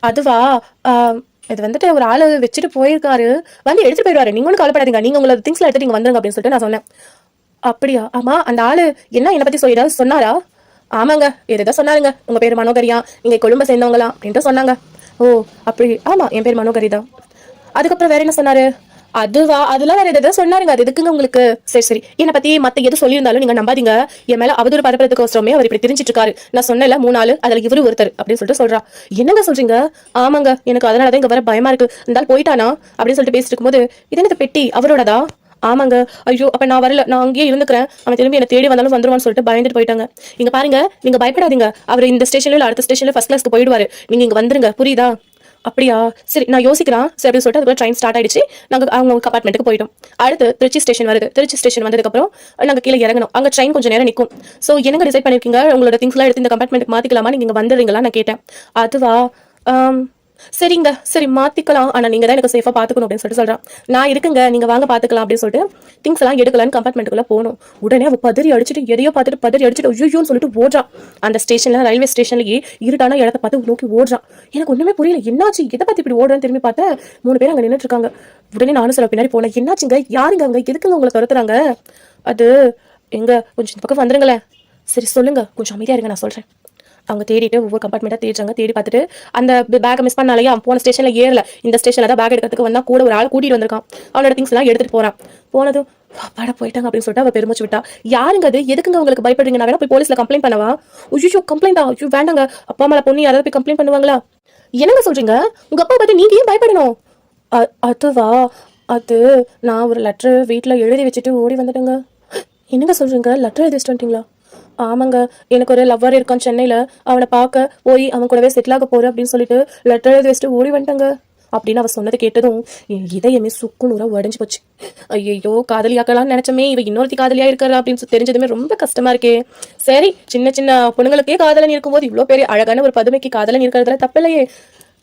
S1: அதுவா, இது வந்துட்டு ஒரு ஆளு வச்சுட்டு போயிருக்காரு, வந்து எடுத்துட்டு போயிடுவாரு, நீங்க ஒன்றும் கவலைப்படாதீங்க, நீங்க உங்களோட திங்ஸ்ல எடுத்துட்டு நீங்க வந்துருங்க அப்படின்னு சொல்லிட்டு நான் சொன்னேன். அப்படியா, ஆமா அந்த ஆளு என்ன பத்தி சொல்லி ஏதாவது சொன்னாரா? ஆமாங்க, ஏதோ சொன்னாருங்க, உங்க பேர் மனோகரியா, நீங்க கொழும்பை சேர்ந்தவங்களா அப்படின்ட்டு சொன்னாங்க. ஓ அப்படி, ஆமா என் பேர் மனோகரி தான். அதுக்கப்புறம் வேற என்ன சொன்னாரு? அதுவா, அதெல்லாம் வேற ஏதாவது சொன்னாருங்க, அது எதுக்குங்க உங்களுக்கு? சரி சரி, என்னை பத்தி மத்த எது சொல்லியிருந்தாலும் நீங்க நம்பாதீங்க, என் மேல அவதூறு பரப்புறதுக்கோசரமே அவர் இப்படி தெரிஞ்சிட்டு இருக்காரு. நான் சொன்னல 3 ஆளு, அதுல இவரு ஒருத்தர் அப்படின்னு சொல்லிட்டு சொல்றா. என்னங்க சொல்றீங்க? ஆமாங்க, எனக்கு அதனாலதான் இங்க வர பயமா இருக்கு, இருந்தாலும் போயிட்டானா அப்படின்னு சொல்லிட்டு பேசிட்டு இருக்கும்போது, இது என்ன பெட்டி அவரோடதா? ஆமாங்க. ஐயோ அப்ப நான் வரல, நான் அங்கேயே இருந்துக்கிறேன், அவன் திரும்பி என்ன தேடி வந்தாலும் வந்துருவான்னு சொல்லிட்டு பயந்துட்டு போயிட்டாங்க. இங்க பாருங்க, நீங்க பயப்படாதீங்க, அவர் இந்த ஸ்டேஷன்ல இல்ல அடுத்த ஸ்டேஷன்ல ஃபர்ஸ்ட் கிளாஸ்க்கு போயிடுவாரு, நீங்க இங்க வந்துருங்க, புரியுதா? அப்படியா, சரி நான் யோசிக்கிறேன் சரி அப்படின்னு சொல்லிட்டு அதுக்குள்ள ட்ரெயின் ஸ்டார்ட் ஆயிடுச்சு. நாங்க அவங்க கம்பார்ட்மெண்ட்டுக்கு போயிட்டோம். அடுத்து திருச்சி ஸ்டேஷன் வருது. திருச்சி ஸ்டேஷன் வந்ததுக்கப்புறம் நாங்க கீழே இறங்கணும். அங்க ட்ரெயின் கொஞ்சம் நேரம் நிற்கும். ஸோ என்னங்க டிசைட் பண்ணிருக்கீங்க, உங்களோட திங்ஸ்லாம் எடுத்து இந்த கம்பார்ட்மெண்ட்டுக்கு மாத்திக்கலாமா, நீங்க வந்துடுறீங்களா நான் கேட்டேன். அதுவா, சரிங்க சரி மாத்திக்கலாம், ஆனா நீங்க தான் எனக்கு சேஃபா பாத்துக்கணும் அப்படின்னு சொல்லிட்டு சொல்றான். நான் இருக்குங்க, நீங்க வாங்க பாத்துக்கலாம் அப்படின்னு சொல்லிட்டு திங்ஸ் எல்லாம் எடுக்கலான்னு கம்பார்ட்மெண்ட்டுக்குள்ள போகணும். உடனே அவ பதறி அடிச்சுட்டு எதையோ பார்த்துட்டு பதறி அடிச்சுட்டு ஐயோன்னு சொல்லிட்டு ஓடுறான். அந்த ஸ்டேஷன்ல ரயில்வே ஸ்டேஷன்லயே இருட்டான இடத்த பார்த்து நோக்கி ஓடுறான். எனக்கு ஒண்ணுமே புரியல, என்னாச்சு எதை பத்தி இப்படி ஓடுறேன்னு திரும்பி பார்த்தேன் 3 பேர் அங்க நின்றுட்டு இருக்காங்க. உடனே நானும் சில பின்னாடி போனேன். என்னாச்சுங்க, யாருங்க அவங்க, எதுக்குங்க உங்களை துரத்துறாங்க? அது எங்க கொஞ்சம் இந்த பக்கம் வந்துருங்களேன். சரி சொல்லுங்க, கொஞ்சம் அமைதியா இருங்க, நான் சொல்றேன். அவங்க தேடிட்டு ஒவ்வொரு கம்பார்ட்மெண்ட்டாக தேடிச்சாங்க. தேடி பார்த்துட்டு அந்த பேக்கை மிஸ் பண்ணாலையா, போன ஸ்டேஷனில் ஏறல, இந்த ஸ்டேஷனில் தான் பேக் எடுக்கிறதுக்கு வந்தால் கூட ஒரு ஆள் கூட்டிட்டு வந்திருக்கான். அவனோட திங்ஸ் எல்லாம் எடுத்துட்டு போறான். போனதும் பாட போயிட்டாங்க அப்படின்னு சொல்லிட்டு அவ பெருமிச்சு விட்டா. யாருங்க அது, எதுக்குங்க உங்களுக்கு பயப்படுறீங்க, நான் வேணா போய் போலீஸ்ல கம்ப்ளைண்ட் பண்ணவா? ஐயோ கம்ப்ளைண்டா, ஐயோ வேண்டாங்க, அப்பா அம்மால பொண்ணு யாராவது போய் கம்ப்ளைண்ட் பண்ணுவாங்களா? என்னங்க சொல்றீங்க, உங்க அப்பா பத்தி நீங்க ஏன் பயப்படணும்? அதுவா, அது நான் ஒரு லெட்டர் வீட்டில் எழுதி வச்சுட்டு ஓடி வந்துட்டேங்க. என்னங்க சொல்றீங்க, லெட்டர் எழுதி வச்சுட்டு வந்துட்டீங்களா? ஆமாங்க, எனக்கு ஒரு லவ்வர் இருக்கான் சென்னையில், அவனை பார்க்க போய் அவன் கூடவே செட்டில் ஆக போகிறேன் அப்படின்னு சொல்லிட்டு லெட்டர் எழுதி வச்சுட்டு ஓடி வந்துட்டாங்க அப்படின்னு அவ சொன்னதை கேட்டதும் என் இதயமே சுக்குநூறா உடஞ்சி போச்சு. ஐயோ காதலியாக்கலாம்னு நினைச்சமே, இவ இன்னொருத்தி காதலியா இருக்காரு அப்படின்னு தெரிஞ்சதுமே ரொம்ப கஷ்டமா இருக்கே. சரி, சின்ன சின்ன பொண்ணுங்களுக்கே காதலன் இருக்கும்போது இவ்வளோ பெரிய அழகான ஒரு பதுமைக்கு காதலன் இருக்கிறதுல தப்பில்லையே.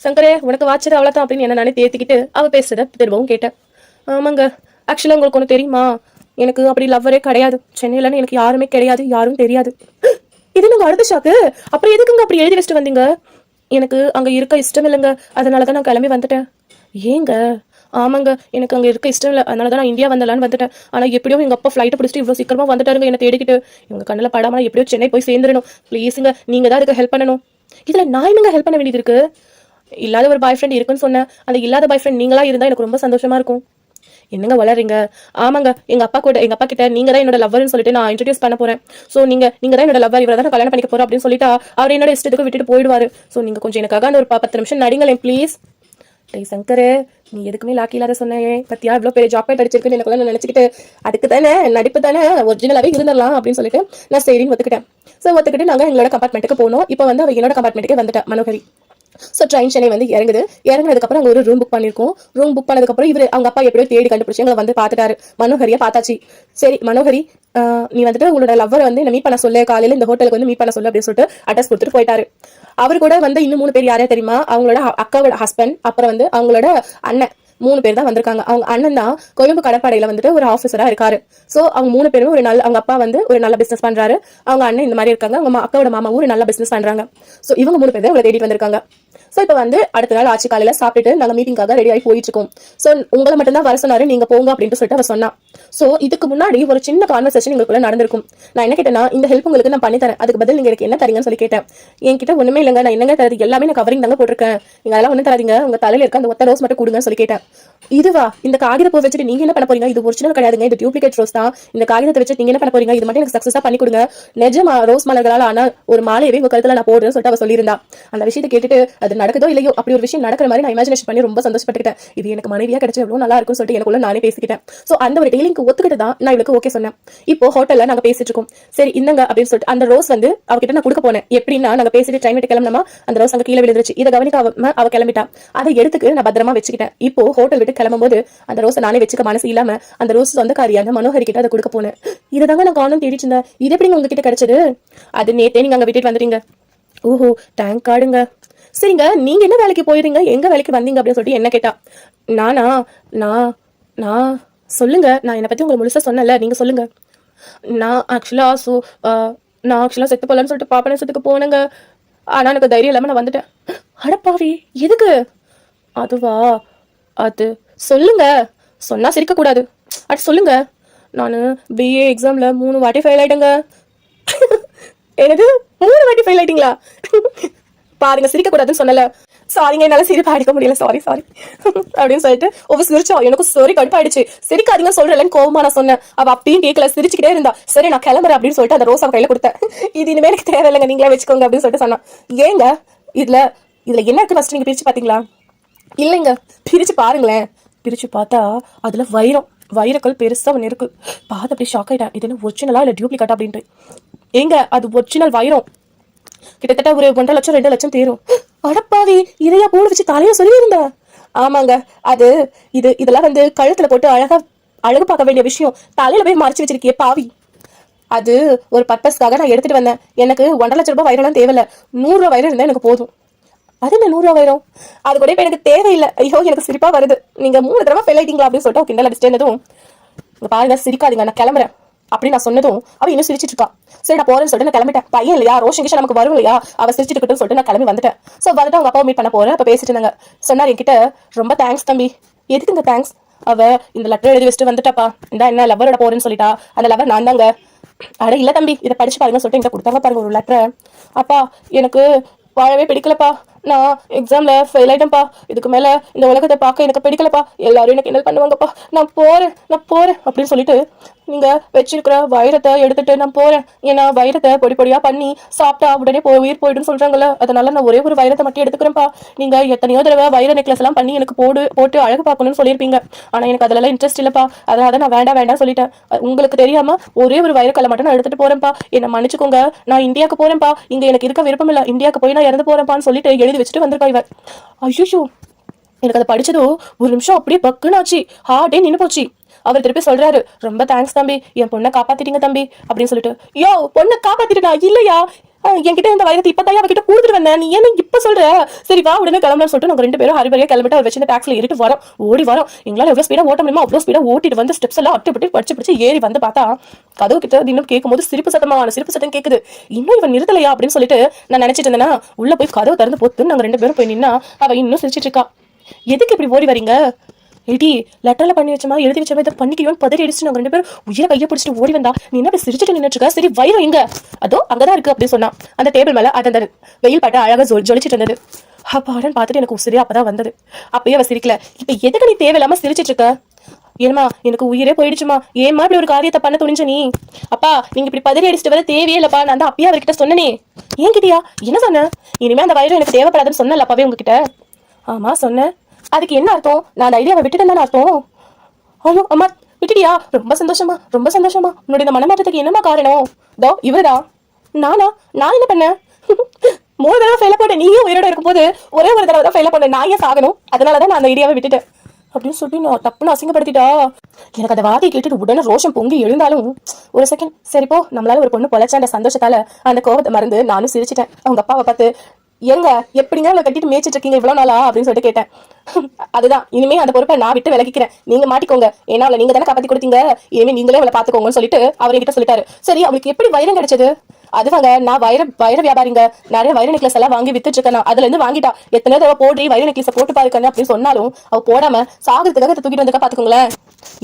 S1: சங்கரே உனக்கு வாச்சது அவ்வளோதான் அப்படின்னு என்ன நானே தேர்த்திக்கிட்டு அவ பேசுறத திரும்பவும் கேட்டேன். ஆமாங்க, ஆக்சுவலாக உங்களுக்கு ஒன்று தெரியுமா, எனக்கு அப்படி லவ்வரே கிடையாது, சென்னையிலன்னு எனக்கு யாருமே கிடையாது, யாரும் தெரியாது. இது நாங்க அடுத்த ஷாக்கு. அப்புறம் எதுக்குங்க அப்படி எழுதி வச்சுட்டு வந்தீங்க? எனக்கு அங்க இருக்க இஷ்டம் இல்லைங்க, அதனாலதான் நான் கிளம்பி வந்துட்டேன். ஏங்க? ஆமாங்க, எனக்கு அங்க இருக்க இஷ்டம் இல்லை, அதனாலதான் நான் இந்தியா வந்தலான்னு வந்துட்டேன். ஆனா எப்படியோ எங்க அப்பா ஃபிளைட்டை பிடிச்சிட்டு இவ்வளவு சீக்கிரமா வந்துட்டாருங்க என்ன தேடிக்கிட்டு. இவங்க கண்ணில் படாம எப்படியோ சென்னை போய் சேர்ந்துடணும். ப்ளீஸுங்க, நீங்க தான் அதுக்கு ஹெல்ப் பண்ணணும். இதுல நான் என்னங்க ஹெல்ப் பண்ண வேண்டியது இருக்கு? இல்லாத ஒரு பாய் ஃப்ரெண்ட் இருக்குன்னு சொன்னேன், அந்த இல்லாத பாய் ஃப்ரெண்ட் நீங்களா இருந்தா எனக்கு ரொம்ப சந்தோஷமா இருக்கும். என்னங்க வளர்றீங்க? ஆமாங்க, எங்க அப்பா கிட்ட நீங்க தான் என்னோட லவ்வர்னு சொல்லிட்டு நான் இன்ட்ரடியூஸ் பண்ண போறேன். ஸோ நீங்க தான் என்னோட லவ்வர், இவரை தான் கல்யாணம் பண்ணிக்க போறோம் அப்படின்னு சொல்லிட்டா அவர் என்னோட இஷ்டத்துக்கு விட்டுட்டு போயிடுவாரு. ஸோ நீங்க கொஞ்சம் எனக்காக அந்த ஒரு 10 நிமிஷம் நடிங்களேன் ப்ளீஸ். டேய் சங்கரே, நீ எதுக்குமே லாக்கி இல்லாத சொன்னே பத்தியா, இவ்வளோ பெரிய ஜாக்லேட் அடிச்சிருக்குன்னு எனக்குள்ள நான் நினைச்சிக்கிட்டு அதுக்கு தானே நடிப்பு தானே ஒரிஜினலாவே இருந்துடலாம் அப்படின்னு சொல்லிட்டு நான் சரின்னு ஒத்துக்கிட்டேன். ஸோ ஒத்துக்கிட்டு நாங்கள் எங்களோட கம்பார்ட்மெண்ட்டுக்கு போனோம். இப்போ வந்து அவ என்னோட கம்பார்ட்மெண்ட்டுக்கு வந்துட்டா மனோகரி. ஸோ ட்ரெயின் சென்னை வந்து இறங்குனதுக்கப்புறம் அங்கே ஒரு ரூம் புக் பண்ணியிருக்கோம். ரூம் புக் பண்ணதுக்கப்புறம் இவர் அவங்க அப்பா எப்படியோ தேடி கண்டுபிடிச்சி எங்களை வந்து பார்த்துட்டாரு. மனோகரியை பார்த்தாச்சு. சரி மனோகரி, நீ வந்துட்டு உங்களோட லவ்வர் வந்து என்ன மீட் பண்ண சொல்ல, காலையில் இந்த ஹோட்டலுக்கு வந்து மீட் பண்ண சொல்லு அப்படின்னு சொல்லிட்டு அட்ரஸ் கொடுத்துட்டு போயிட்டாரு. அவர் கூட வந்து இன்னும் 3 பேர் யாரே தெரியுமா, அவங்களோட அக்காவோட ஹஸ்பண்ட், அப்புறம் வந்து அவங்களோட அண்ணன், 3 பேர் தான் வந்திருக்காங்க. அவங்க அண்ணன் தான் கொழும்பு கடற்படையில வந்துட்டு ஒரு ஆஃபீஸரா இருக்காரு. ஸோ அவங்க 3 பேரும் அவங்க அப்பா வந்து ஒரு நல்ல பிசினஸ் பண்றாரு, அவங்க அண்ணன் இந்த மாதிரி இருக்காங்க, அவங்க அக்காவோட மாமாவும் ஒரு நல்ல பிசினஸ் பண்றாங்க. ஸோ இவங்க 3 பேர் தான் உங்களை தேடிட்டு வந்திருக்காங்க. ஸோ இப்போ வந்து அடுத்த நாள் ஆட்சி காலையில சாப்பிட்டுட்டு நாங்கள் மீட்டிங்காக ரெடி ஆகி போயிட்டு இருக்கோம். ஸோ உங்களை மட்டும் தான் வர சொன்னாரு, நீங்க போங்க அப்படின்னு சொல்லிட்டு அவர் சொன்னா. ஸோ இதுக்கு முன்னாடி ஒரு சின்ன கான்வர்சேஷன் எங்களுக்குள்ள நடந்திருக்கும். நான் என்ன கேட்டேன்னா, இந்த ஹெல்ப் உங்களுக்கு நான் பண்ணி தரேன், அதுக்கு பதில் நீங்க எனக்கு என்ன தரீங்கன்னு சொல்லி கேட்டேன். என்கிட்ட ஒண்ணுமே இல்லைங்க, நான் என்னங்க தரது, எல்லாமே நான் கவரிங் தாங்க போட்டிருக்கேன், நீங்க அதெல்லாம் ஒன்றும் தராதீங்க, உங்க தலையில இருக்க அந்த ஒத்த ரோஸ் மட்டும் கொடுங்கன்னு சொல்லி கேட்டேன். இதுவா, இந்த காகித பூ வச்சுட்டு நீங்க என்ன பண்ண போறீங்க, இது ஒரிஜினல் கிடையாதுங்க, இது டூப்ளிகேட் ரோஸ் தான், இந்த காகிதத்தை வச்சு நீங்க என்ன பண்ண போறீங்க, இது மட்டும் எனக்கு சக்சஸா பண்ணி கொடுங்க, நிஜமா ரோஸ் மலர்களால் ஆனா ஒரு மாலையவே உங்க கருத்துல நான் போடுறேன்னு சொல்லிட்டு அவ சொல்லியிருந்தா. அந்த விஷயத்தை கேட்டுட்டு அது நடக்குதோ இல்லையோ, அப்படி ஒரு விஷயம் நடக்கிற மாதிரி நான் இமேஜினேஷன் பண்ணி ரொம்ப சந்தோஷப்பட்டுக்கிட்டேன். இது எனக்கு மனைவியா கிடைச்சா எவ்வளவு நல்லா இருக்கும்னு சொல்லிட்டு எனக்குள்ள நானே பேசிக்கிட்டேன். சோ அந்த ஒரு டீலிங்க்கு ஒத்துக்கிட்டு தான் நான் இவளுக்கு ஓகே சொன்னேன். இப்போ ஹோட்டல்ல நாங்க பேசிட்டு இருக்கோம். சரி இந்தங்க அப்படின்னு சொல்லிட்டு அந்த ரோஸ் வந்து அவகிட்ட நான் கொடுக்க போனேன். எப்படின்னா, நாங்க பேசிட்டு ட்ரெயின் விட்டு கிளம்பினோமா, அந்த ரோஸ் அங்க கீழே விழுந்துருச்சு. இதை கவனிக்க அவ கிளம்பிட்டா. அதை எடுத்துக்கு நான் பத்திரமா வச்சுக்கிட்டேன். இப்போ ஹோட்டல் விட்டு கிளம்பும் போது அந்த ரோஸை நானே வச்சுக்க மனசு இல்லாம அந்த ரோஸ் சொந்தக்காரியான மனோகரி கிட்ட அதை கொடுக்க போனேன். இதை தாங்க நான் காணும் தேடிட்டு இருந்தேன். இது எப்படிங்க உங்ககிட்ட கிடைச்சது? அது நேத்தே நீங்க அங்க விட்டுட்டு வந்துட்டீங்க. ஓஹோ, தேங்க் கார்டுங்க. சரிங்க, நீங்க என்ன வேலைக்கு போயிருங்க, எங்க வேலைக்கு வந்தீங்க அப்படின்னு சொல்லிட்டு என்ன கேட்டா. நானா நான் நான் சொல்லுங்க, நான் என்னை பத்தி உங்களுக்கு முழுசா சொன்னல, நீங்க சொல்லுங்க. நான் ஆக்சுவலா ஸோ நான் ஆக்சுவலா செத்து போலன்னு சொல்லிட்டு பாப்பனசத்துக்கு போனேங்க. ஆனா எனக்கு தைரியம் இல்லாம நான் வந்துட்டேன். அடப்பாவி, எதுக்கு? அதுவா, அது சொல்லுங்க, சொன்னா சிரிக்க கூடாது. அது சொல்லுங்க. நான் பிஏ எக்ஸாம்ல 3 வாட்டி ஃபெயில் ஆயிட்டேங்க. என்னது, 3 வாட்டி ஃபெயில் ஆயிட்டீங்களா? பாருங்க, சிரிக்க கூடாதுன்னு சொன்னல. சாரிங்க, என்னால சிரிப்பா அடிக்க முடியல, சாரி சாரி அப்படின்னு சொல்லிட்டு ஒவ்வொரு சிரிச்சா. எனக்கு சரி கடுப்பாயிடுச்சு. சிரிக்காதீங்க சொல்றேன் கோவமா நான் சொன்னேன். அவ அப்பயும் கேட்கல, சிரிச்சுக்கிட்டே இருந்தா. சரி நான் கிளம்புறேன் அப்படின்னு சொல்லிட்டு அந்த ரோஸா கையில கொடுத்தேன். இது இனிமே எனக்கு தேவையில்லைங்க, நீங்களே வச்சுக்கோங்க அப்படின்னு சொல்லிட்டு சொன்னான். ஏங்க, இதுல இதுல என்ன இருக்கு ஃபர்ஸ்ட் நீங்க பிரிச்சு பாத்தீங்களா? இல்லைங்க, பிரிச்சு பாருங்களேன். பிரிச்சு பார்த்தா அதுல வைரக்கல் பெருசா ஒன்று இருக்கு. பார்த்து அப்படி ஷாக் ஆயிட்டேன். இது என்ன ஒரிஜினலா இல்ல டூப்ளிகேட்டா அப்படின்ட்டு. ஏங்க, அது ஒரிஜினல் வைரம். கிட்டத்தட்ட ஒரு 1.5 லட்சம் 2 லட்சம் தேரும். அடப்பாவி, இதையா பூல வச்சு தலையா சொல்லியிருந்த? ஆமாங்க, அது இதெல்லாம் கழுத்துல போட்டு அழகு பார்க்க வேண்டிய விஷயம் தலையில போய் மறைச்சு வச்சிருக்கியே பாவி. அது ஒரு பர்பஸ்க்காக நான் எடுத்துட்டு வந்தேன். எனக்கு 1.5 லட்சம் ரூபாய் வைரம்லாம் தேவையில்ல, 100 ரூபாய் வைரம் இருந்தா எனக்கு போதும். அது என்ன 100 ரூபாய் வைரம்? அது கூட இப்ப எனக்கு தேவையில்லை. ஐயோ, எனக்கு சிரிப்பா வருது. நீங்க 3 தடவை ஃபெயில் ஆயிட்டீங்களா அப்படின்னு சொல்லிட்டு கிண்டல் அடிச்சிட்டேனதும், பாருங்க சிரிக்காதீங்க, நான் கிளம்புறேன் அப்படின்னு நான் சொன்னதும் அவ இன்னும் சிரிச்சிட்டு இருக்கா. சரி நான் போறேன்னு சொல்லிட்டு நான் கிளம்பிட்டேன். பையன் இல்லையா, ரோஷன் கிஷன் நமக்கு வரும் இல்லையா, அவ சிரிச்சிட்டு இருக்கட்டும் சொல்லிட்டு நான் கிளம்பி வந்துட்டேன். ஸோ வந்துட்டு அவங்க அப்பா மீட் பண்ண போறேன். அப்ப பேசிட்டு இருந்தாங்க. சொன்னார் என்கிட்ட, ரொம்ப தேங்க்ஸ் தம்பி. எதுக்கு இந்த தேங்க்ஸ்? அவ இந்த லெட்டர் எழுதி வச்சுட்டு வந்துட்டாப்பா. இந்த என்ன லவரோட போறேன்னு சொல்லிட்டா. அந்த லவர் நான் தாங்க. அட இல்ல தம்பி, இதை படிச்சு பாருங்க சொல்லிட்டு என்கிட்ட கொடுத்தாங்க பாருங்க ஒரு லெட்டரை. அப்பா, எனக்கு வாழவே பிடிக்கலப்பா. நான் எக்ஸாம்ல ஃபெயில் ஆயிட்டேன்ப்பா. இதுக்கு மேல இந்த உலகத்தை பார்க்க எனக்கு பிடிக்கலப்பா. எல்லாரும் எனக்கு என்ன பண்ணுவாங்கப்பா. நான் போறேன் அப்படின்னு சொல்லிட்டு நீங்க வச்சிருக்கிற வைரத்தை எடுத்துட்டு நான் போறேன். ஏன்னா வைரத்தை பொடி பொடியா பண்ணி சாப்பிட்டா உடனே உயிர் போயிடுன்னு சொல்றாங்கல்ல, அதனால நான் ஒரே ஒரு வைரத்தை மட்டும் எடுத்துக்கிறேன்ப்பா. நீங்க எத்தனையோ தடவை வைர நெக்லஸ் எல்லாம் பண்ணி எனக்கு போட்டு அழகு பார்க்கணும்னு சொல்லியிருப்பீங்க. ஆனா எனக்கு அதெல்லாம் இன்ட்ரெஸ்ட் இல்லப்பா. அதனால நான் வேண்டாம் சொல்லிட்டேன். உங்களுக்கு தெரியாம ஒரே ஒரு வைரக்கல்லை மட்டும் நான் எடுத்துட்டு போறேன்ப்பா. என்ன மன்னிச்சுக்கோங்க, நான் இந்தியாவுக்கு போறேன்ப்பா. இங்க எனக்கு இருக்க விருப்பம் இல்ல, இந்தியாவுக்கு போய் நான் இறந்து போறேன்ப்பான்னு சொல்லிட்டு எழுதி வச்சுட்டு வந்திருக்கா இவ. ஐயோ, எனக்கு அதை படிச்சதோ ஒரு நிமிஷம் அப்படியே பக்குன்னு ஆச்சு. ஹார்ட்டே நின்று போச்சு. அவர் திருப்பி சொல்றாரு, ரொம்ப தேங்க்ஸ் தம்பி, என் பொண்ணை காப்பாத்திட்டீங்க தம்பி அப்படின்னு சொல்லிட்டு. யோ, பொண்ணை காப்பாத்திட்டா இல்லையா? என்கிட்ட இந்த வைரத்தை இப்பதான் அவகிட்ட கொடுத்துட்டு வந்தேன், நீ என்ன இப்ப சொல்ற? சரி வா உடனே கிளம்புன்னு சொல்லிட்டு நாங்க 2 பேரும் ஹரிபரியா கிளம்பிட்டு அவர் வச்சு இந்த டாக்ஸில ஏறிட்டு ஓடி வரோம். எங்களால் எவ்வளவு ஸ்பீடா ஓட்ட முடியுமோ அவ்வளவு ஸ்பீடா ஓட்டிட்டு வந்து ஸ்டெப்ஸ் எல்லாம் அட்டுப்பட்டு படிச்சு ஏறி வந்து பார்த்தா கதவு கிட்ட இன்னும் கேட்கும் போது சிரிப்பு சத்தம் கேட்குது. இன்னும் இவன் நிறுத்தலையா அப்படின்னு சொல்லிட்டு நான் நினைச்சிட்டு இருந்தேன்னா, உள்ள போய் கதவு திறந்து பொத்து நாங்க 2 பேரும் போய் நின்னா அவ இன்னும் சிரிச்சிட்டு இருக்கா. எதுக்கு இப்படி ஓடி வரீங்க? ஏடி, லெட்டர்ல பண்ணி வச்சமா எழுதி வச்சமா இதை பண்ணிக்கணும் பதறி அடிச்சு நாங்க 2 பேரும் உயிரை கையை பிடிச்சிட்டு ஓடி வந்தா. நீ என்ன சிரிச்சுட்டு நின்றுட்டு இருக்க? சரி வைரம் எங்க? அதோ அங்கதான் இருக்கு அப்படின்னு சொன்னா. அந்த டேபிள் மேல அது அந்த வெயில் பாட்டு அழகா ஜொலிச்சிட்டு இருந்தது. அப்பாடன் பார்த்துட்டு எனக்கு உசிரியா அப்பதான் வந்தது. அப்பயே அவ சிரிக்கல. இப்ப எதுக்கு நீ தேவையில்லாம சிரிச்சிட்டு இருக்க? ஏமா, எனக்கு உயிரே போயிடுச்சுமா, ஏமா இப்படி ஒரு காரியத்தை பண்ண துணிஞ்ச நீ? அப்பா, நீங்க இப்படி பதறி அடிச்சுட்டு வர தேவையே இல்லப்பா. நான் தான் அப்பயே அவர்கிட்ட சொன்னனே. ஏன் கிட்டியா என்ன சொன்ன? இனிமே அந்த வைரம் எனக்கு தேவைப்படாதுன்னு சொன்னல அப்பாவே உங்ககிட்ட. ஆமா சொன்னேன். அதுக்கு என்ன அர்த்தம்? நான் அந்த ஐடியாவை விட்டுட்டேன் தானே அர்த்தம்? ஐயோ அம்மா, விட்டுட்டியா? ரொம்ப சந்தோஷமா. உன்னுடைய இந்த மனமாற்றத்துக்கு என்னமா காரணம்? தோ இவருதான். நான் என்ன பண்ணேன்? 3 தடவை ஃபெயில போட்டேன். நீயும் உயிரோட இருக்கும்போது ஒரே ஒரு தடவை தான் ஃபெயில பண்ணேன். நான் ஏன் சாகணும்? அதனாலதான் நான் அந்த ஐடியாவை விட்டுட்டேன் அப்படின்னு சொல்லி நான் தப்புன்னு அசிங்கப்படுத்திட்டா. எனக்கு அந்த வார்த்தையை கேட்டுட்டு உடனே ரோஷம் பொங்கி எழுந்தாலும் ஒரு செகண்ட் சரிப்போ நம்மளால ஒரு பொண்ணு பொழைச்ச அந்த சந்தோஷத்தால அந்த கோபத்தை மறந்து நானும் சிரிச்சிட்டேன். அவங்க அப்பாவை பார்த்து, எங்க எப்படிங்க அவளை கட்டிட்டு மேய்ச்சிட்டு இருக்கீங்க இவ்வளவு நாளா அப்படின்னு சொல்லிட்டு கேட்டேன். அதுதான், இனிமே அந்த பொறுப்பை நான் விட்டு விலகிக்கிறேன், நீங்க மாட்டிக்கோங்க. ஏன்னா அவளை நீங்க தானே காப்பாத்தி கொடுத்தீங்க, இனிமே நீங்களே அவளை பாத்துக்கோங்கன்னு சொல்லிட்டு அவர் என்கிட்ட சொல்லிட்டாரு. சரி, அவளுக்கு எப்படி வைரம் கிடைச்சது? அதுவாங்க, நான் வைர வியாபாரிங்க, நிறைய வைர நெக்லஸ் எல்லாம் வாங்கி வித்துட்டு இருக்கேன். அதுல இருந்து வாங்கிட்டா. எத்தனையோ தடவை போடி வைர நெக்லஸ் போட்டு பாருக்கேன் அப்படின்னு சொன்னாலும் அவ போடாம சாகிறதுக்காக தூக்கிட்டு வந்தக்கா பாத்துக்கோங்களேன்.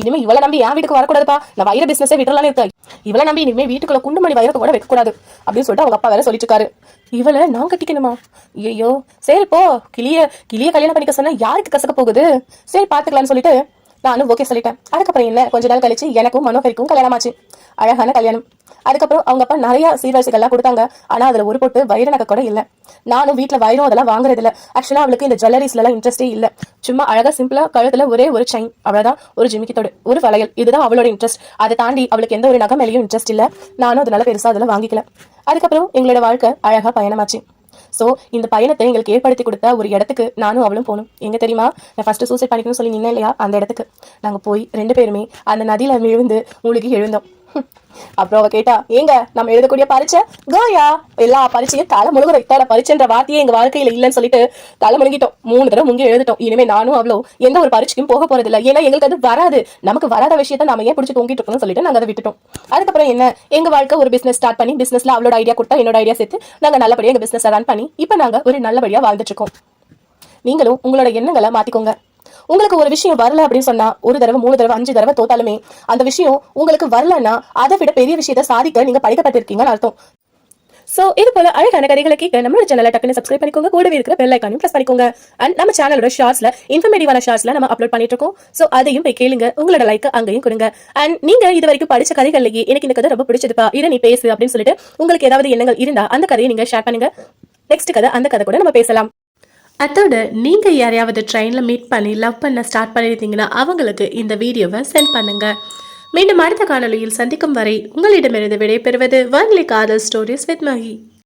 S1: இனிமே இவளை நம்பி என் வீட்டுக்கு வரக்கூடாதுப்பா. நான் வைர பிசினஸே விட்டுலான்னு இருக்கேன். இவளை நம்பி இனிமே வீட்டுக்குள்ள குண்டுமணி வைரத்தை கூட வைக்கக்கூடாது அப்படின்னு சொல்லிட்டு அவங்க அப்பா வேற சொல்லிட்டு இருக்காரு. இவளை நான் கட்டிக்கணுமா? ஐயோ, சரி போ, கிளிய கல்யாணம் பண்ணிக்க சொன்னா யாருக்கு கசக்க போகுது? சரி பாத்துக்கலாம்னு சொல்லிட்டு நானும் ஓகே சொல்லிட்டேன். அதுக்கப்புறம் என்ன, கொஞ்ச நாள் கழிச்சு எனக்கும் மனோகரிக்கும் கல்யாணம் ஆச்சு. அழகான கல்யாணம். அதுக்கப்புறம் அவங்க அப்பா நிறைய சீர்வரிசைகள்லாம் கொடுத்தாங்க. ஆனா அதுல ஒரு போட்டு வைர நகை கூட இல்ல. நானும் வீட்டுல வைரம் அதெல்லாம் வாங்குறது இல்ல. ஆக்சுவலா அவளுக்கு இந்த ஜுவல்லரிஸ்ல எல்லாம் இன்ட்ரெஸ்டே இல்ல. சும்மா அழகா சிம்பிளா கழுத்துல ஒரே ஒரு செயின், அவ்வளவுதான், ஒரு ஜிமிக்கித்தோடு, ஒரு வளையல், இதுதான் அவளோட இன்ட்ரெஸ்ட். அதை தாண்டி அவளுக்கு எந்த ஒரு நகை மேலேயும் இன்ட்ரெஸ்ட் இல்ல. நானும் அதனால பெருசா அதெல்லாம் வாங்கிக்கல. அதுக்கப்புறம் எங்களோட வாழ்க்கை அழகா பயணமாச்சு. ஸோ இந்த பயணத்தை எங்களுக்கு ஏற்படுத்தி கொடுத்த ஒரு இடத்துக்கு நானும் அவளும் போகணும். எங்க தெரியுமா? நான் ஃபர்ஸ்ட் சூசைட் பண்ணிக்கணும்னு சொல்லி நின்னேன் இல்லையா, அந்த இடத்துக்கு நாங்கள் போய் 2 பேருமே அந்த நதியில விழுந்து மூழ்கி எழுந்தோம். அப்புறம் அவ கேட்டா, ஏங்க நம்ம எழுதக்கூடிய பரீட்சை கோயா எல்லா பரீட்சையும் தலை முழுகிற இத்தோட பரீட்சைன்ற வார்த்தையே எங்க வாழ்க்கையில இல்லைன்னு சொல்லிட்டு தலை முழுகிட்டோம். 3 தடவை முங்கி எழுதிட்டோம். இனிமே நானும் அவ்வளோ எந்த ஒரு பரீட்சைக்கும் போக போறது இல்லை. ஏன்னா எங்களுக்கு அது வராது. நமக்கு வராத விஷயத்த நாம ஏன் பிடிச்சி தூங்கிட்டு இருக்கணும்னு சொல்லிட்டு நாங்க அதை விட்டுட்டோம். அதுக்கப்புறம் என்ன, எங்க வாழ்க்கை ஒரு பிசினஸ் ஸ்டார்ட் பண்ணி பிசினஸ்ல அவளோட ஐடியா கொடுத்தா என்னோட ஐடியா சேர்த்து நாங்க நல்லபடியா எங்க பிசினஸ் ரன் பண்ணி இப்ப நாங்க ஒரு நல்லபடியா வாழ்ந்துட்டு இருக்கோம். நீங்களும் உங்களோட எண்ணங்களை மாத்திக்கோங்க. உங்களுக்கு ஒரு விஷயம் வரல அப்படின்னு சொன்னா 1 தடவை 3 தடவை 5 தடவை தோத்தாலுமே அந்த விஷயம் உங்களுக்கு வரலன்னா அதை விட பெரிய விஷயத்தை சாதிக்க நீங்க படிக்கப்பட்டிருக்கீங்கன்னு அர்த்தம். சோ இது போல அழகான கதைகளை கேட்க நம்மளோட சேனலை டக்குன்னு சப்ஸ்கிரைப் பண்ணிக்கோங்க. கூடவே இருக்கிற பெல் ஐகானையும் பிரஸ் பண்ணிக்கோங்க. அண்ட் நம்ம சேனலோட ஷார்ட்ஸ்ல இன்ஃபர்மேட்டிவான ஷார்ட்ஸ்ல நம்ம அப்லோட் பண்ணிட்டு இருக்கோம். சோ அதையும் போய் கேளுங்க. உங்களோட லைக் அங்கேயும் கொடுங்க. அண்ட் நீங்க இது வரைக்கும் படிச்ச கதைகள்லயே எனக்கு இந்த கதை ரொம்ப பிடிச்சதுப்பா, இதை நீ பேசு அப்படின்னு சொல்லிட்டு உங்களுக்கு ஏதாவது எண்ணங்கள் இருந்தா அந்த கதையை நீங்க ஷேர் பண்ணுங்க. நெக்ஸ்ட் கதை அந்த கதை கூட நம்ம பேசலாம். அதோட நீங்க யாரையாவது ட்ரெயின்ல மீட் பண்ணி லவ் பண்ண ஸ்டார்ட் பண்ணிருந்தீங்கன்னா அவங்களுக்கு இந்த வீடியோவை சென்ட் பண்ணுங்க. மீண்டும் அடுத்த காணொலியில் சந்திக்கும் வரை உங்களிடமிருந்து விடைபெறுவது வன்லி காதல் ஸ்டோரிஸ் வித் மஹி.